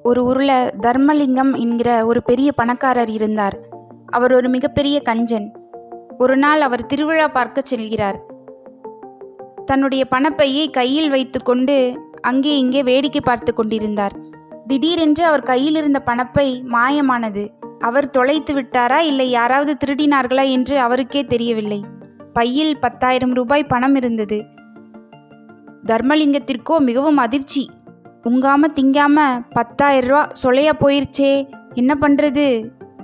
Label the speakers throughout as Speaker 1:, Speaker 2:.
Speaker 1: ஒரு ஊரில் தர்மலிங்கம் என்கிற ஒரு பெரிய பணக்காரர் இருந்தார். அவர் ஒரு மிகப்பெரிய கஞ்சன். ஒரு நாள் அவர் திருவிழா பார்க்க செல்கிறார். தன்னுடைய பணப்பையை கையில் வைத்து கொண்டு அங்கே இங்கே வேடிக்கை பார்த்து கொண்டிருந்தார். திடீரென்று அவர் கையில் இருந்த பணப்பை மாயமானது. அவர் தொலைத்து விட்டாரா இல்லை யாராவது திருடினார்களா என்று அவருக்கே தெரியவில்லை. பையில் 10,000 ரூபாய் பணம் இருந்தது. தர்மலிங்கத்திற்கோ மிகவும் அதிர்ச்சி. உங்காம திங்காம 10,000 ரூபா சொலையா போயிருச்சே, என்ன பண்றது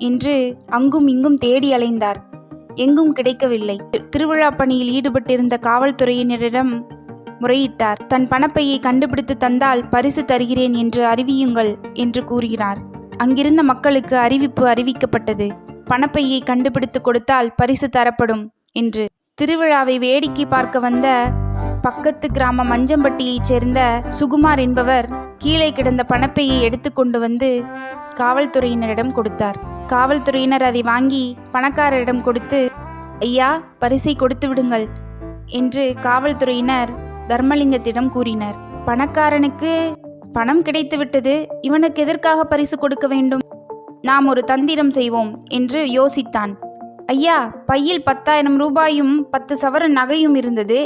Speaker 1: என்று அங்கும் இங்கும் தேடி அலைந்தார். எங்கும் கிடைக்கவில்லை. திருவிழா பணியில் ஈடுபட்டிருந்த காவல்துறையினரிடம் முறையிட்டார். தன் பணப்பையை கண்டுபிடித்து தந்தால் பரிசு தருகிறேன் என்று அறிவியுங்கள் என்று கூறினார். அங்கிருந்த மக்களுக்கு அறிவிக்கப்பட்டது. பணப்பையை கண்டுபிடித்து கொடுத்தால் பரிசு தரப்படும் என்று. திருவிழாவை வேடிக்கை பார்க்க வந்த பக்கத்து கிராம மஞ்சம்பட்டியைச் சேர்ந்த சுகுமார் என்பவர் கீழே கிடந்த பணப்பையை எடுத்து கொண்டு வந்து காவல்துறையினரிடம் கொடுத்தார். காவல்துறையினர் அதை வாங்கி பணக்காரரிடம் கொடுத்து, ஐயா, பரிசை கொடுத்து விடுங்கள் என்று காவல்துறையினர் தர்மலிங்கத்திடம் கூறினர். பணக்காரனுக்கு பணம் கிடைத்து விட்டது, இவனுக்கு எதற்காக பரிசு கொடுக்க வேண்டும்? நாம் ஒரு தந்திரம் செய்வோம் என்று யோசித்தான். ஐயா, பையில் 10,000 ரூபாயும் 10 சவரன் நகையும் இருந்தது.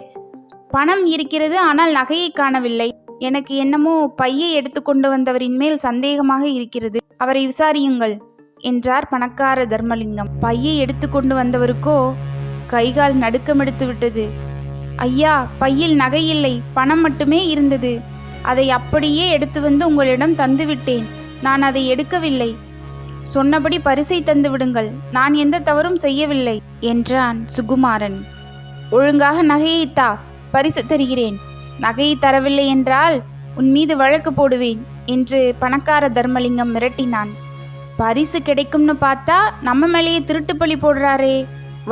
Speaker 1: பணம் இருக்கிறது, ஆனால் நகையை காணவில்லை. எனக்கு என்னமோ பையை எடுத்து கொண்டு வந்தவரின் மேல் சந்தேகமாக இருக்கிறது. அவரை விசாரியுங்கள் என்றார் பணக்கார தர்மலிங்கம். பையை எடுத்து கொண்டு வந்தவருக்கோ கைகால் நடுக்கமெடுத்து விட்டது. ஐயா, பையில் நகை இல்லை, பணம் மட்டுமே இருந்தது. அதை அப்படியே எடுத்து வந்து உங்களிடம் தந்துவிட்டேன். நான் அதை எடுக்கவில்லை. சொன்னபடி பரிசை தந்து விடுங்கள். நான் எந்த தவறும் செய்யவில்லை என்றான் சுகுமாரன். ஒழுங்காக நகையை தா, பரிசு தருகிறேன். நகையை தரவில்லை என்றால் உன் மீது வழக்கு போடுவேன் என்று பணக்கார தர்மலிங்கம் மிரட்டினான். பரிசு கிடைக்கும்னு பார்த்தா நம்ம மேலேயே திருட்டு பழி போடுறாரே,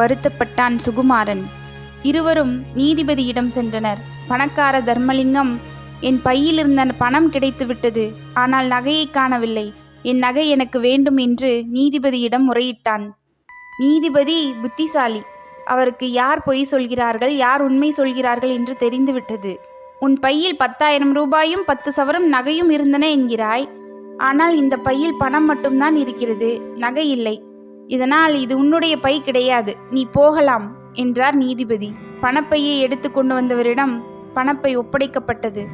Speaker 1: வருத்தப்பட்டான் சுகுமாரன். இருவரும் நீதிபதியிடம் சென்றனர். பணக்கார தர்மலிங்கம், என் பையில் இருந்த பணம் கிடைத்து விட்டது, ஆனால் நகையை காணவில்லை. என் நகை எனக்கு வேண்டும் என்று நீதிபதியிடம் முறையிட்டான். நீதிபதி புத்திசாலி. அவருக்கு யார் பொய் சொல்கிறார்கள், யார் உண்மை சொல்கிறார்கள் என்று தெரிந்துவிட்டது. உன் பையில் 10,000 ரூபாயும் 10 சவரம் நகையும் இருந்தன என்கிறாய். ஆனால் இந்த பையில் பணம் மட்டும்தான் இருக்கிறது, நகை இல்லை. இதனால் இது உன்னுடைய பை கிடையாது, நீ போகலாம் என்றார் நீதிபதி. பணப்பையை எடுத்து கொண்டு வந்தவரிடம் பணப்பை ஒப்படைக்கப்பட்டது.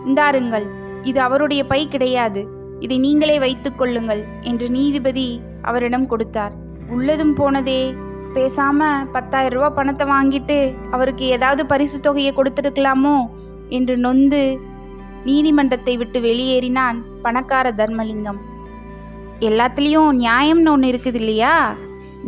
Speaker 1: இந்தாருங்கள், இது அவருடைய பை கிடையாது, இதை நீங்களே வைத்துக் கொள்ளுங்கள் என்று நீதிபதி அவரிடம் கொடுத்தார். உள்ளதும் போனதே, பேசாம 10,000 ரூபா பணத்தை வாங்கிட்டு அவருக்கு ஏதாவது பரிசு தொகையை கொடுத்துருக்கலாமோ என்று நொந்து நீதிமன்றத்தை விட்டு வெளியேறினான் பணக்கார தர்மலிங்கம். எல்லாத்துலேயும் நியாயம்னு ஒன்று இருக்குது இல்லையா?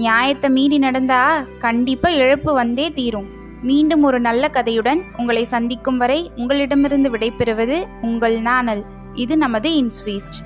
Speaker 1: நியாயத்தை மீறி நடந்தா கண்டிப்பா இழப்பு வந்தே தீரும். மீண்டும் ஒரு நல்ல கதையுடன் உங்களை சந்திக்கும் வரை உங்களிடமிருந்து விடைபெறுவது உங்கள் நாணல். இது நமது இன்ஸ்வீஸ்ட்.